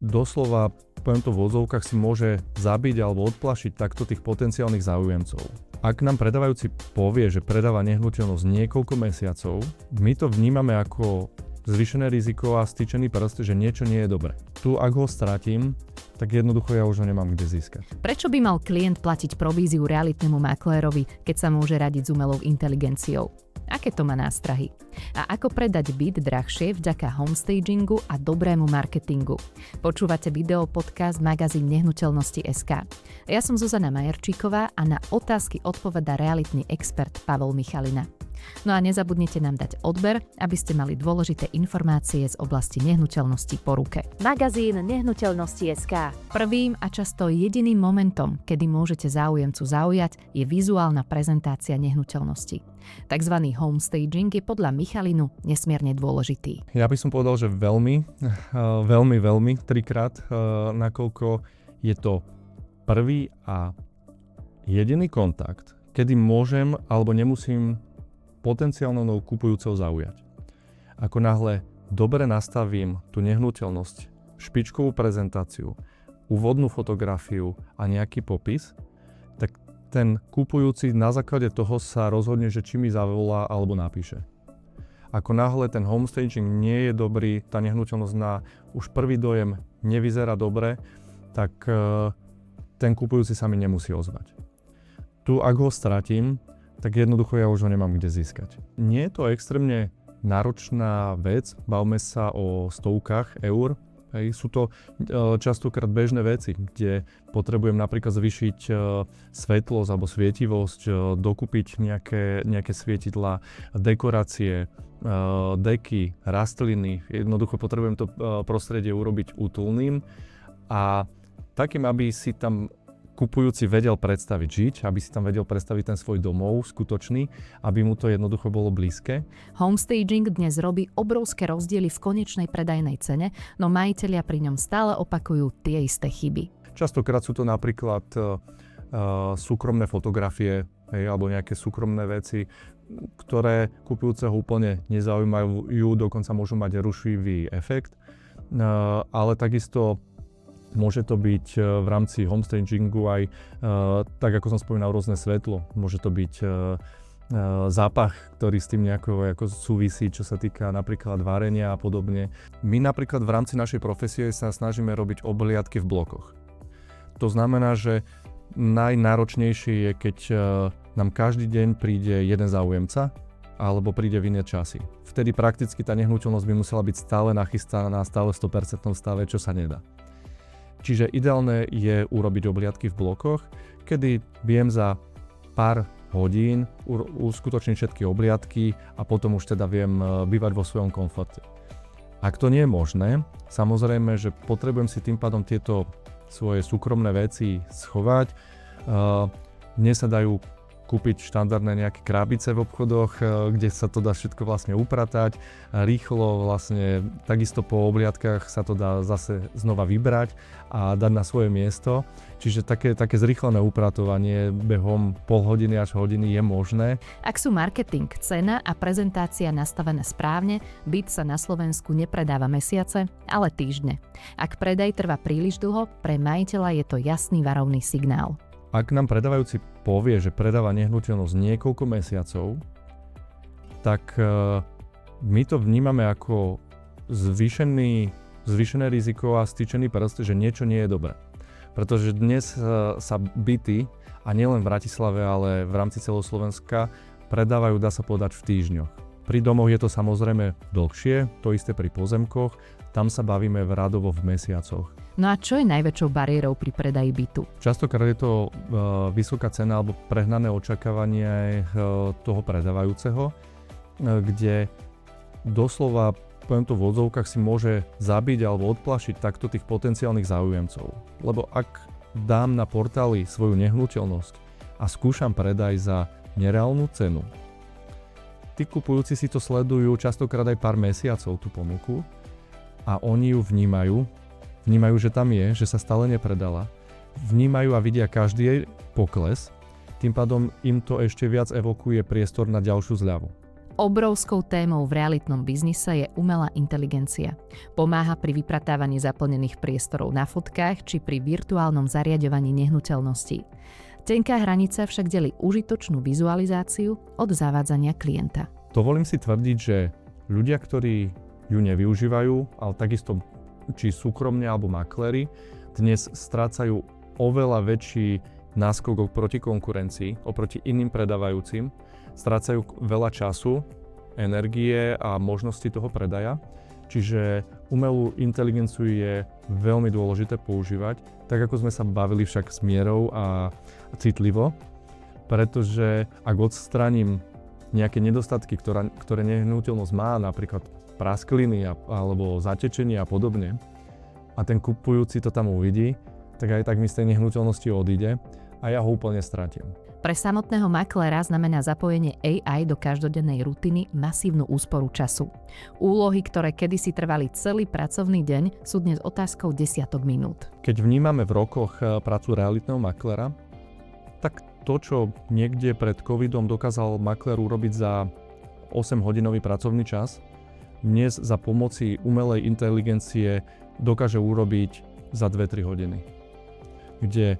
doslova, poviem to v odzovkách, si môže zabiť alebo odplašiť takto tých potenciálnych záujemcov. Ak nám predávajúci povie, že predáva nehnuteľnosť niekoľko mesiacov, my to vnímame ako zvýšené riziko a styčený prst, že niečo nie je dobre. Tu, ak ho stratím, tak jednoducho ja už ho nemám kde získať. Prečo by mal klient platiť províziu realitnému maklérovi, keď sa môže radiť s umelou inteligenciou? Aké to má nástrahy? A ako predať byt drahšie vďaka homestagingu a dobrému marketingu? Počúvate video podcast magazín Nehnuteľnosti.sk. Ja som Zuzana Majerčíková a na otázky odpovedá realitný expert Pavol Michalina. No a nezabudnite nám dať odber, aby ste mali dôležité informácie z oblasti nehnuteľností po ruke. Magazín Nehnuteľnosti.sk. Prvým a často jediným momentom, kedy môžete záujemcu zaujať, je vizuálna prezentácia nehnuteľnosti. Takzvaný homestaging je podľa Michalinu nesmierne dôležitý. Ja by som povedal, že veľmi, trikrát, nakoľko je to prvý a jediný kontakt, kedy môžem alebo nemusím potenciálnou kupujúceho zaujať. Ako náhle dobre nastavím tú nehnuteľnosť, špičkovú prezentáciu, úvodnú fotografiu a nejaký popis, tak ten kupujúci na základe toho sa rozhodne, že či mi zavolá alebo napíše. Ako náhle ten homestaging nie je dobrý, tá nehnuteľnosť na už prvý dojem nevyzerá dobre, tak ten kupujúci sa mi nemusí ozvať. Tu, ak ho stratím, tak jednoducho ja už ho nemám kde získať. Nie je to extrémne náročná vec, bavme sa o stovkách eur. Sú to častokrát bežné veci, kde potrebujem napríklad zvýšiť svetlosť alebo svietivosť, dokúpiť nejaké svietidlá, dekorácie, deky, rastliny. Jednoducho potrebujem to prostredie urobiť útulným a takým, aby si tam kupujúci vedel predstaviť žiť, aby si tam vedel predstaviť ten svoj domov skutočný, aby mu to jednoducho bolo blízke. Homestaging dnes robí obrovské rozdiely v konečnej predajnej cene, no majitelia pri ňom stále opakujú tie isté chyby. Častokrát sú to napríklad súkromné fotografie alebo nejaké súkromné veci, ktoré kupujúceho úplne nezaujímajú, dokonca môžu mať rušivý efekt, ale takisto môže to byť v rámci homestagingu aj, tak ako som spomínal, rôzne svetlo. Môže to byť zápach, ktorý s tým nejako súvisí, čo sa týka napríklad varenia a podobne. My napríklad v rámci našej profesie sa snažíme robiť obhliadky v blokoch. To znamená, že najnáročnejšie je, keď nám každý deň príde jeden záujemca alebo príde v iné časy. Vtedy prakticky tá nehnuteľnosť by musela byť stále nachystaná, stále v 100% stave, čo sa nedá. Čiže ideálne je urobiť obhliadky v blokoch, kedy viem za pár hodín uskutočniť všetky obhliadky a potom už teda viem bývať vo svojom komforte. Ak to nie je možné, samozrejme, že potrebujem si tým pádom tieto svoje súkromné veci schovať. Dnes sa dajú kúpiť štandardné nejaké krabice v obchodoch, kde sa to dá všetko vlastne upratať. Rýchlo vlastne, takisto po obhliadkach sa to dá zase znova vybrať a dať na svoje miesto. Čiže také zrýchlené upratovanie behom pol hodiny až hodiny je možné. Ak sú marketing, cena a prezentácia nastavené správne, byt sa na Slovensku nepredáva mesiace, ale týždne. Ak predaj trvá príliš dlho, pre majiteľa je to jasný varovný signál. Ak nám predávajúci povie, že predáva nehnuteľnosť niekoľko mesiacov, tak my to vnímame ako zvýšené riziko a styčený prst, že niečo nie je dobré. Pretože dnes sa byty, a nielen v Bratislave, ale v rámci celého Slovenska, predávajú, dá sa povedať, v týždňoch. Pri domoch je to samozrejme dlhšie, to isté pri pozemkoch, tam sa bavíme radovo v mesiacoch. No a čo je najväčšou bariérou pri predaji bytu? Častokrát je to vysoká cena alebo prehnané očakávanie toho predávajúceho, kde doslova, poviem to v odzovkách, si môže zabiť alebo odplašiť takto tých potenciálnych záujemcov. Lebo ak dám na portáli svoju nehnuteľnosť a skúšam predaj za nereálnu cenu, tí kupujúci si to sledujú častokrát aj pár mesiacov tú ponuku a oni ju vnímajú, že tam je, že sa stále nepredala. Vnímajú a vidia každý jej pokles, tým pádom im to ešte viac evokuje priestor na ďalšiu zľavu. Obrovskou témou v realitnom biznise je umelá inteligencia. Pomáha pri vypratávaní zaplnených priestorov na fotkách či pri virtuálnom zariaďovaní nehnuteľností. Tenká hranica však delí užitočnú vizualizáciu od zavádzania klienta. Dovolím si tvrdiť, že ľudia, ktorí ju nevyužívajú, ale takisto či súkromne alebo makléri, dnes strácajú oveľa väčší náskok oproti konkurencii, oproti iným predávajúcim, strácajú veľa času, energie a možnosti toho predaja. Čiže umelú inteligenciu je veľmi dôležité používať, tak ako sme sa bavili však s mierou a citlivo, pretože ak odstraním nejaké nedostatky, ktoré nehnuteľnosť má, napríklad praskliny alebo zatečenie a podobne, a ten kupujúci to tam uvidí, tak aj tak mi z tej nehnuteľnosti odíde a ja ho úplne stratím. Pre samotného makléra znamená zapojenie AI do každodennej rutiny masívnu úsporu času. Úlohy, ktoré kedysi trvali celý pracovný deň, sú dnes otázkou desiatok minút. Keď vnímame v rokoch prácu realitného makléra, tak to, čo niekde pred covidom dokázal maklér urobiť za 8-hodinový pracovný čas, dnes za pomoci umelej inteligencie dokáže urobiť za 2-3 hodiny. Kde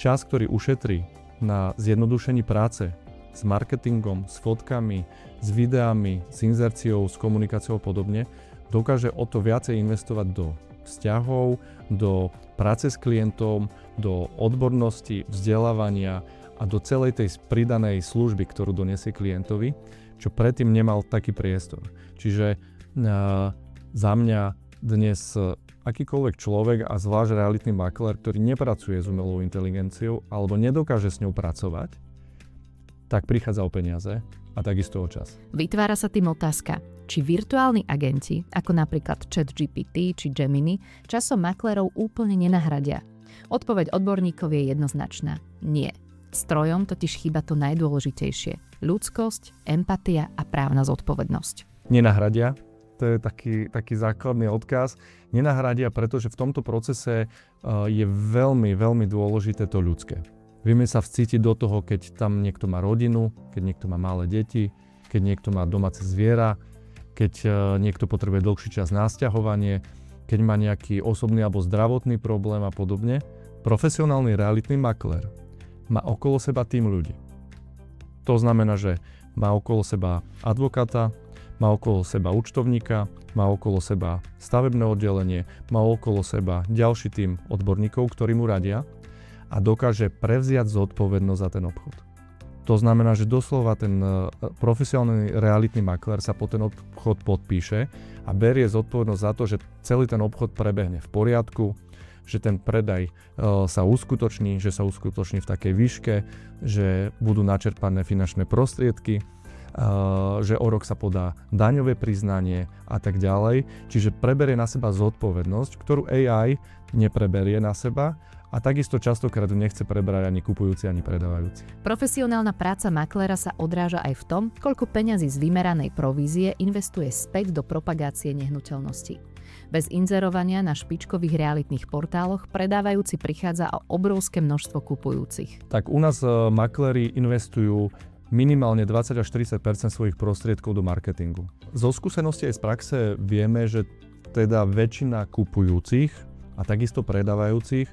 čas, ktorý ušetrí na zjednodušení práce s marketingom, s fotkami, s videami, s inzerciou, s komunikáciou a podobne, dokáže o to viacej investovať do vzťahov, do práce s klientom, do odbornosti, vzdelávania a do celej tej pridanej služby, ktorú donesie klientovi, čo predtým nemal taký priestor. Čiže za mňa dnes akýkoľvek človek a zvlášť realitný maklér, ktorý nepracuje s umelou inteligenciou alebo nedokáže s ňou pracovať, tak prichádza o peniaze a takisto o čas. Vytvára sa tým otázka, či virtuálni agenti, ako napríklad ChatGPT či Gemini, časom maklérov úplne nenahradia. Odpoveď odborníkov je jednoznačná. Nie. Strojom totiž chýba to najdôležitejšie. Ľudskosť, empatia a právna zodpovednosť. Nenahradia. To je taký základný odkaz. Nenahradia, pretože v tomto procese je veľmi, veľmi dôležité to ľudské. Vieme sa vcítiť do toho, keď tam niekto má rodinu, keď niekto má malé deti, keď niekto má domáce zviera, keď niekto potrebuje dlhší čas na sťahovanie, keď má nejaký osobný alebo zdravotný problém a podobne. Profesionálny realitný maklér má okolo seba tým ľudí. To znamená, že má okolo seba advokáta, má okolo seba účtovníka, má okolo seba stavebné oddelenie, má okolo seba ďalší tím odborníkov, ktorí mu radia a dokáže prevziať zodpovednosť za ten obchod. To znamená, že doslova ten profesionálny realitný maklér sa po ten obchod podpíše a berie zodpovednosť za to, že celý ten obchod prebehne v poriadku, že ten predaj sa uskutoční, že sa uskutoční v takej výške, že budú načerpané finančné prostriedky, že o rok sa podá daňové priznanie a tak ďalej. Čiže preberie na seba zodpovednosť, ktorú AI nepreberie na seba a takisto častokrát nechce prebrať ani kupujúci, ani predávajúci. Profesionálna práca makléra sa odráža aj v tom, koľko peňazí z vymeranej provízie investuje späť do propagácie nehnuteľnosti. Bez inzerovania na špičkových realitných portáloch predávajúci prichádza o obrovské množstvo kupujúcich. Tak u nás makléri investujú minimálne 20 až 40% svojich prostriedkov do marketingu. Zo skúsenosti aj z praxe vieme, že teda väčšina kupujúcich a takisto predávajúcich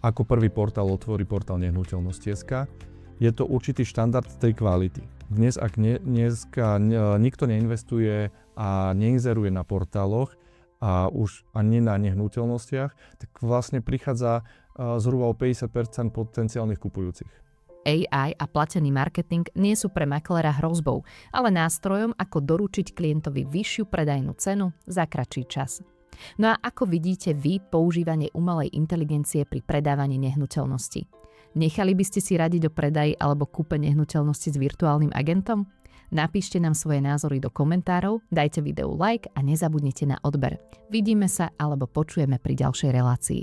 ako prvý portál otvorí portál nehnuteľnosť.sk. Je to určitý štandard tej kvality. Dnes, ak dneska nikto neinvestuje a neinzeruje na portáloch a už ani na nehnuteľnostiach, tak vlastne prichádza zhruba o 50% potenciálnych kupujúcich. AI a platený marketing nie sú pre makléra hrozbou, ale nástrojom, ako doručiť klientovi vyššiu predajnú cenu za kratší čas. No a ako vidíte vy používanie umelej inteligencie pri predávaní nehnuteľnosti? Nechali by ste si radiť o predaji alebo kúpe nehnuteľnosti s virtuálnym agentom? Napíšte nám svoje názory do komentárov, dajte videu like a nezabudnite na odber. Vidíme sa alebo počujeme pri ďalšej relácii.